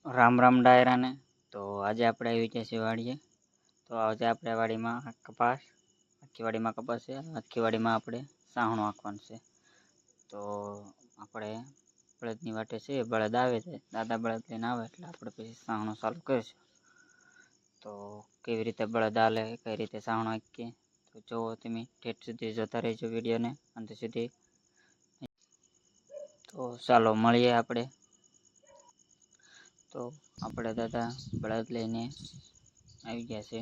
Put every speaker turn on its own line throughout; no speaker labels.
રામ રામ ડાયરા ને. તો આજે આપણે આવી ગયા છીએ વાડીએ. તો આજે આપણે વાડીમાં કપાસ, આખી વાડીમાં કપાસ છે. આખી વાડીમાં આપણે સાહણું નાખવાનું છે. તો આપણે બળદની વાટે છે, બળદ આવે છે, દાદા બળદ લઈને આવે એટલે આપણે પછી સાહણું ચાલુ કરીશું. તો કેવી રીતે બળદ હાલે, કઈ રીતે સાહણું નાખીએ, તો જુઓ તમે ઠેઠ સુધી જોતા રહેજો વિડીયોને અંત સુધી. તો ચાલો મળીએ આપણે. તો આપણે દાદા બળદ લઈને આવી ગયા છે.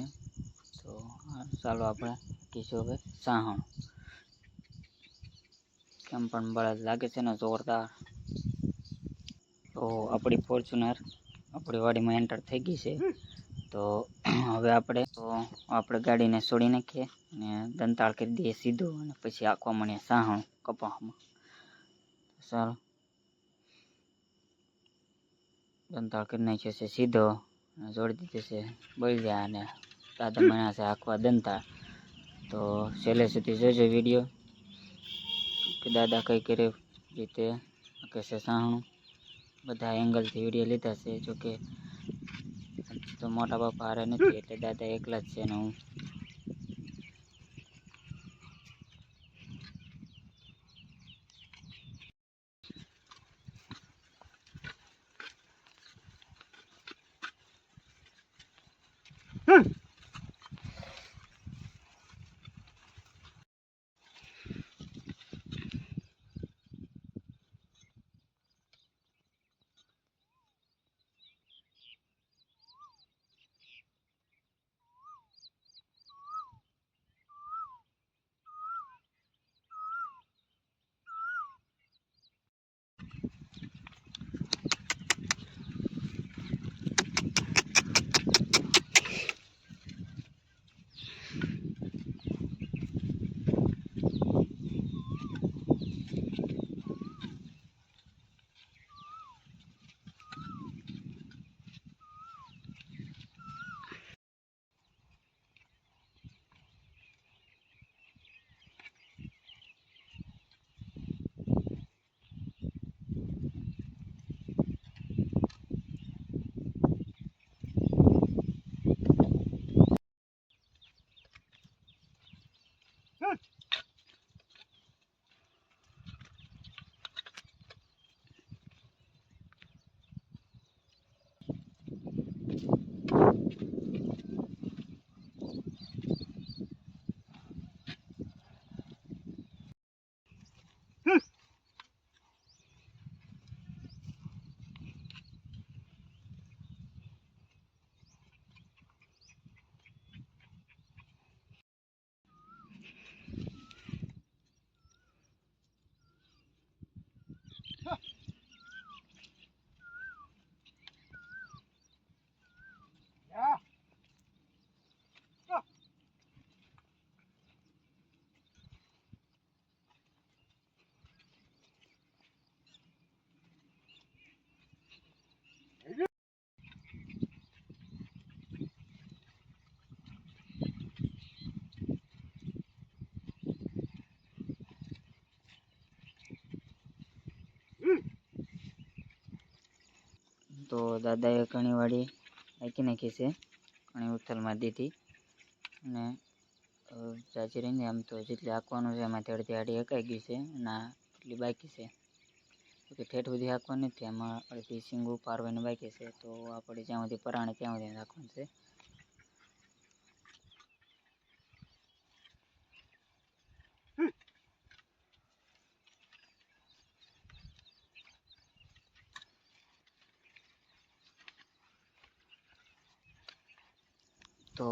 તો ચાલો આપણે કીશું હવે સાહણ. કેમ પણ બળદ લાગે છે ને જોરદાર. તો આપણી ફોર્ચ્યુનર આપણી વાડીમાં એન્ટર થઈ ગઈ છે. તો હવે આપણે ગાડીને છોડી નાખીએ અને દંતાળ કરી દઈએ સીધું, અને પછી આંકવા મળીએ સાહણ કપાસમાં. ચાલો દંતાળ કરી નાખ્યો છે સીધો, જોડી દીધો છે બળિયા, અને દાદા મળ્યા છે આંકવા દંતાળ. તો છેલ્લે સુધી જોજો વિડીયો કે દાદા કઈ રીતે આંકે છે સાહણું. બધા એંગલથી વિડીયો લીધા છે, જોકે તો મોટા બાપા હારે નથી એટલે દાદા એકલા જ છે ને હું. તો દાદાએ ઘણી વાડી નાખી નાખી છે, ઘણી ઉથલમાં દીધી, અને ચાચી રહીને આમ તો જેટલી હાંકવાનું છે એમાંથી અડધી આડી હકાઈ ગઈ છે, અને એટલી બાકી છે. કે ઠેઠ સુધી હાંકવાની નથી, એમાં અડધી સિંગું પારવાની બાકી છે. તો આપણે જ્યાં સુધી પરાણે ત્યાં સુધી રાખવાનું છે. તો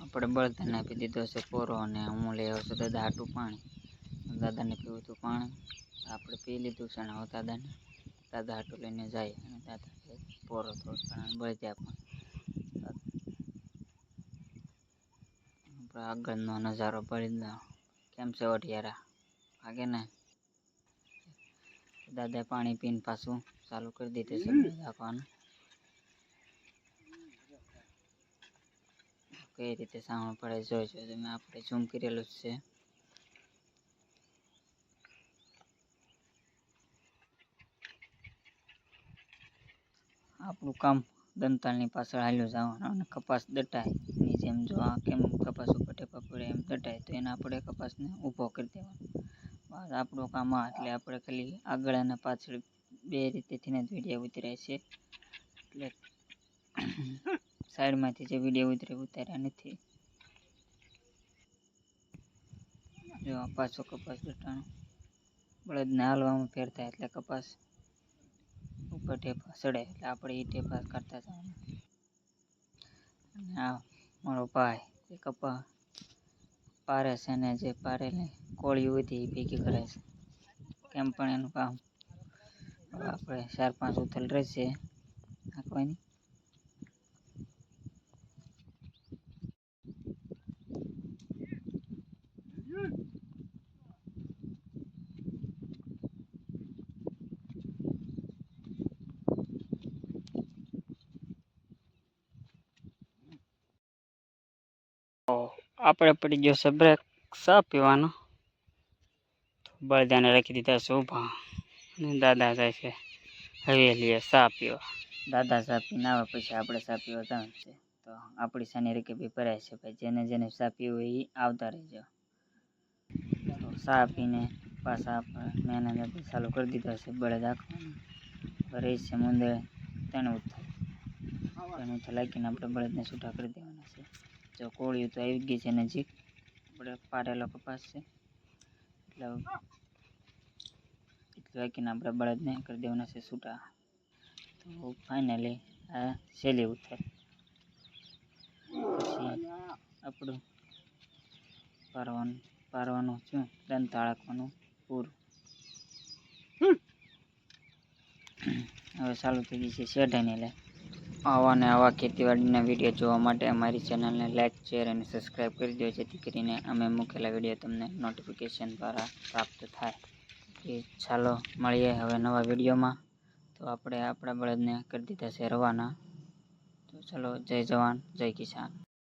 આપણે બળદને આપી દીધો છે પોરો, અને હું લઈ આવ્યો છું દાદા હાટું પાણી. દાદાને પીવું હતું પાણી, આપણે પી લીધું છે, અને હવે દાદા હાટું લઈને જાય, અને દાદા પોરો થોડો બળદ્યા પણ. આપણે આગળનો નજારો બળદનો કેમ છે વઢિયારા વાગે ને. દાદાએ પાણી પીને પાછું ચાલુ કરી દીધું છે બળદ હાંકવાનું. કઈ રીતે સાવણ પડે જોઈજો તમે, આપણે ઝૂમ કરેલું જ છે. આપણું કામ દંતાળની પાછળ હાલ્યું જવાનું અને કપાસ દટાય એની જેમ જો આ કેમ કપાસ ઉપર ટેપા પડે એમ દટાય તો એને આપણે કપાસને ઊભો કરી દેવાનો. બસ આપણું કામ આ. એટલે આપણે ખાલી આગળ અને પાછળ બે રીતેથી જ વિડીયો ઉતરાય છે. એટલે સાઈડમાંથી જે વિડીયો ઉતાર્યા નથી. જો પાછો કપાસ દટાણો બળદને હાલવામાં ફેર થાય એટલે કપાસ ઉપર ટેપા ચડે એટલે આપણે એ ટેપા કાઢતા જવાના. અને આ મારો ભાઈ એ કપા પારે છે ને જે પારેલી કોળીઓ હતી એ ભેગી કરે છે. કેમ પણ એનું કામ આપણે 4-5 ઉથલ રહેશે નાખવાની. આપણે પડી ગયો છે બ્રેક ચા પીવાનો. બળદાને રાખી દીધા છે ઊભા અને દાદા જાય છે હવેલીએ ચા પીવા. દાદા ચા પીને આવે પછી આપણે ચા પીવા જવાનું છે. તો આપણી સાની રીતે બી ભરાય છે ભાઈ. જેને જેને ચા પીવી હોય એ આવતા રહેજો. તો ચા પીને પાછા આપણે મહેનત ચાલુ કરી દીધા છે બળદ આંકવાનું. રહી છે મુંદે 3 ઉથલ લાગીને આપણે બળદને છૂટા કરી દેવાના છે. જો કોળીઓ તો આવી ગઈ છે નજીક. આપણે પારેલો કપાસ છે એટલે વાંકીને આપણે બળદને કરી દેવાના છે છૂટા. તો ફાઇનલી આ છેલ્લી ઉથલ. પછી આપણું પારવાનું છું દંતાળ આંકવાનું પૂરું. હવે ચાલુ થઈ ગઈ છે શેઢાની લે. આવા ને આવા ખેતીવાડીના વિડીયો જોવા માટે અમારી ચેનલને લાઇક, શેર અને સબસ્ક્રાઈબ કરી દો, જેથી કરીને અમે મૂકેલા વિડીયો તમને નોટિફિકેશન દ્વારા પ્રાપ્ત થાય. ચાલો મળીએ હવે નવા વિડીયોમાં. તો આપણે આપણા બળદને કરી દીધા છે રવાના. તો ચાલો, જય જવાન જય કિસાન.